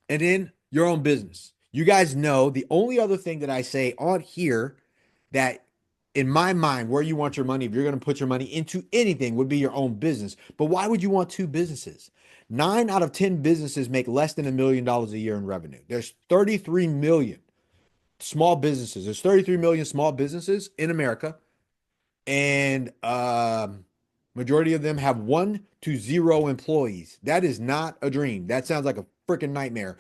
and then your own business. You guys know the only other thing that I say on here that in my mind, where you want your money, if you're going to put your money into anything, would be your own business. But why would you want two businesses? 9 out of 10 businesses make less than $1 million a year in revenue. There's 33 million small businesses. There's 33 million small businesses in America, and majority of them have 1 to 0 employees. That is not a dream. That sounds like a freaking nightmare.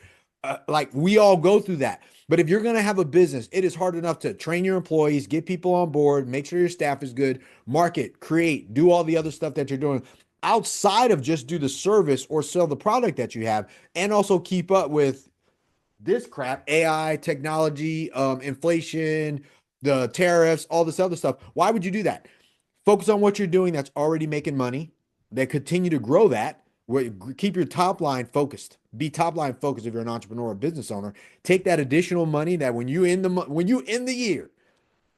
Like we all go through that. But if you're going to have a business, it is hard enough to train your employees, get people on board, make sure your staff is good, market, create, do all the other stuff that you're doing outside of just do the service or sell the product that you have, and also keep up with this crap, AI, technology, inflation, the tariffs, all this other stuff. Why would you do that? Focus on what you're doing that's already making money, that continue to grow that. Keep your top line focused. Be top line focused if you're an entrepreneur or business owner. Take that additional money that when you end the year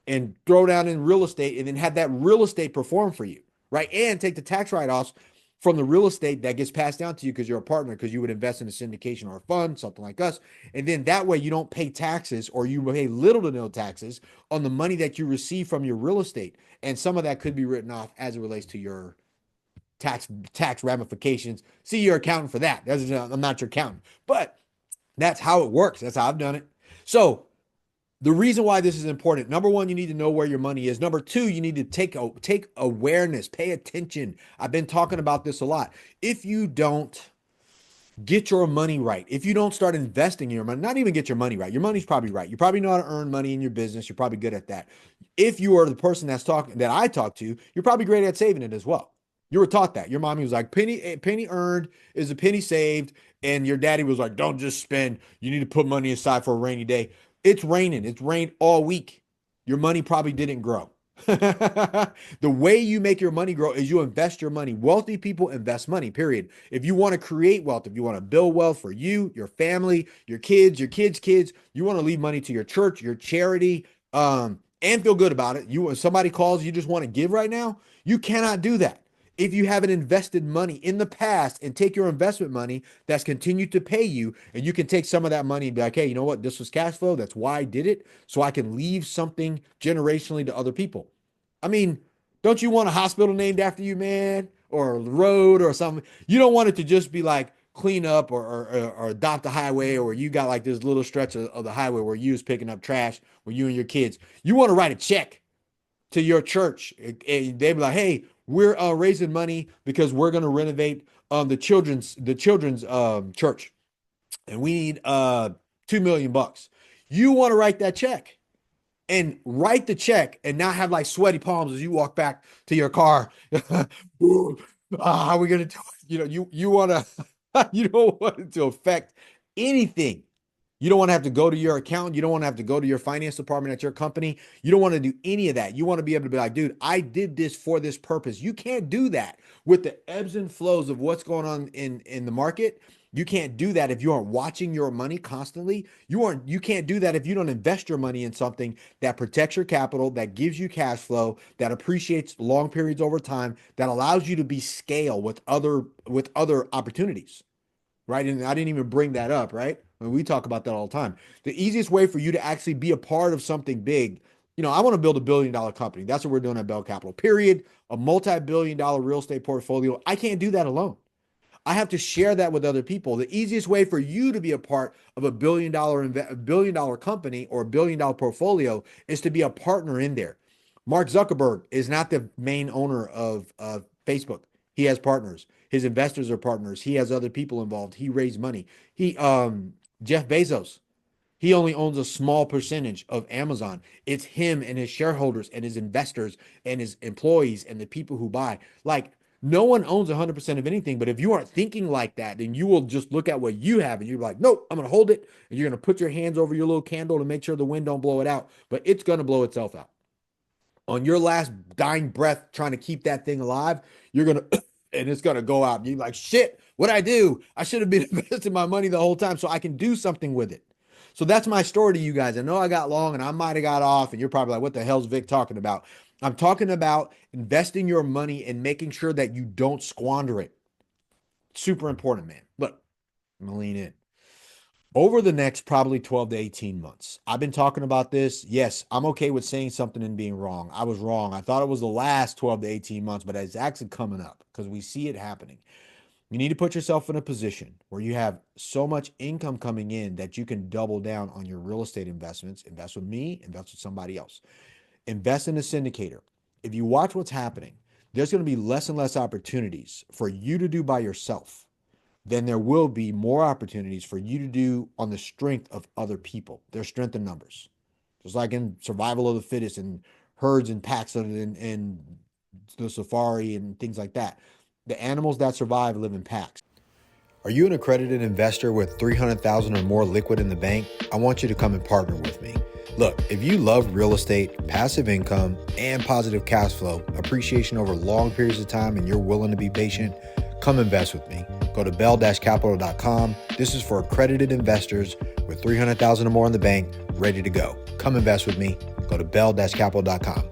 and throw down in real estate and then have that real estate perform for you, right? And take the tax write-offs from the real estate that gets passed down to you because you're a partner, because you would invest in a syndication or a fund, something like us. And then that way you don't pay taxes, or you pay little to no taxes on the money that you receive from your real estate. And some of that could be written off as it relates to your tax ramifications. See your accountant for that. I'm not your accountant, but that's how it works. That's how I've done it. So the reason why this is important, number one, you need to know where your money is. Number two, you need to take awareness, pay attention. I've been talking about this a lot. If you don't get your money right, if you don't start investing in your money, not even get your money right, your money's probably right. You probably know how to earn money in your business. You're probably good at that. If you are the person that I talk to, you're probably great at saving it as well. You were taught that. Your mommy was like, penny earned is a penny saved. And your daddy was like, don't just spend. You need to put money aside for a rainy day. It's raining. It's rained all week. Your money probably didn't grow. The way you make your money grow is you invest your money. Wealthy people invest money, period. If you want to create wealth, if you want to build wealth for you, your family, your kids' kids, you want to leave money to your church, your charity, and feel good about it. If somebody calls, you just want to give right now, you cannot do that if you haven't invested money in the past, and take your investment money that's continued to pay you, and you can take some of that money and be like, hey, you know what? This was cash flow. That's why I did it. So I can leave something generationally to other people. I mean, don't you want a hospital named after you, man? Or a road or something? You don't want it to just be like clean up or adopt a highway, or you got like this little stretch of the highway where you was picking up trash with you and your kids. You want to write a check to your church. And they'd be like, hey, we're raising money because we're going to renovate the children's church, and we need 2 million bucks. You want to write that check and write the check and not have like sweaty palms as you walk back to your car. How are we going to do it? You want to you don't want it to affect anything. You don't want to have to go to your accountant. You don't want to have to go to your finance department at your company. You don't want to do any of that. You want to be able to be like, dude, I did this for this purpose. You can't do that with the ebbs and flows of what's going on in the market. You can't do that if you aren't watching your money constantly. You can't do that if you don't invest your money in something that protects your capital, that gives you cash flow, that appreciates long periods over time, that allows you to be scale with other opportunities, right? And I didn't even bring that up, right? I mean, we talk about that all the time. The easiest way for you to actually be a part of something big, I want to build $1 billion company. That's what we're doing at Bell Capital, period. A multi-billion dollar real estate portfolio. I can't do that alone. I have to share that with other people. The easiest way for you to be a part of a billion dollar company or $1 billion portfolio is to be a partner in there. Mark Zuckerberg is not the main owner of Facebook. He has partners. His investors are partners. He has other people involved. He raised money. He Jeff Bezos, he only owns a small percentage of Amazon. It's him and his shareholders and his investors and his employees and the people who buy. Like, no one owns 100% of anything. But if you aren't thinking like that, then you will just look at what you have and you're like, nope, I'm going to hold it. And you're going to put your hands over your little candle to make sure the wind don't blow it out. But it's going to blow itself out. On your last dying breath, trying to keep that thing alive, you're going to, and it's going to go out. You're like, shit, what'd I do? I should have been investing my money the whole time so I can do something with it. So that's my story to you guys. I know I got long and I might have got off, and you're probably like, what the hell's Vic talking about? I'm talking about investing your money and making sure that you don't squander it. Super important, man. Look, I'm gonna lean in. Over the next probably 12 to 18 months. I've been talking about this. Yes, I'm okay with saying something and being wrong. I was wrong. I thought it was the last 12 to 18 months, but it's actually coming up because we see it happening. You need to put yourself in a position where you have so much income coming in that you can double down on your real estate investments. Invest with me, invest with somebody else. Invest in a syndicator. If you watch what's happening, there's going to be less and less opportunities for you to do by yourself. Then there will be more opportunities for you to do on the strength of other people, their strength in numbers. Just like in survival of the fittest and herds and packs and the safari and things like that. The animals that survive live in packs. Are you an accredited investor with 300,000 or more liquid in the bank? I want you to come and partner with me. Look, if you love real estate, passive income, and positive cash flow, appreciation over long periods of time, and you're willing to be patient, come invest with me. Go to bell-capital.com. This is for accredited investors with 300,000 or more in the bank, ready to go. Come invest with me. Go to bell-capital.com.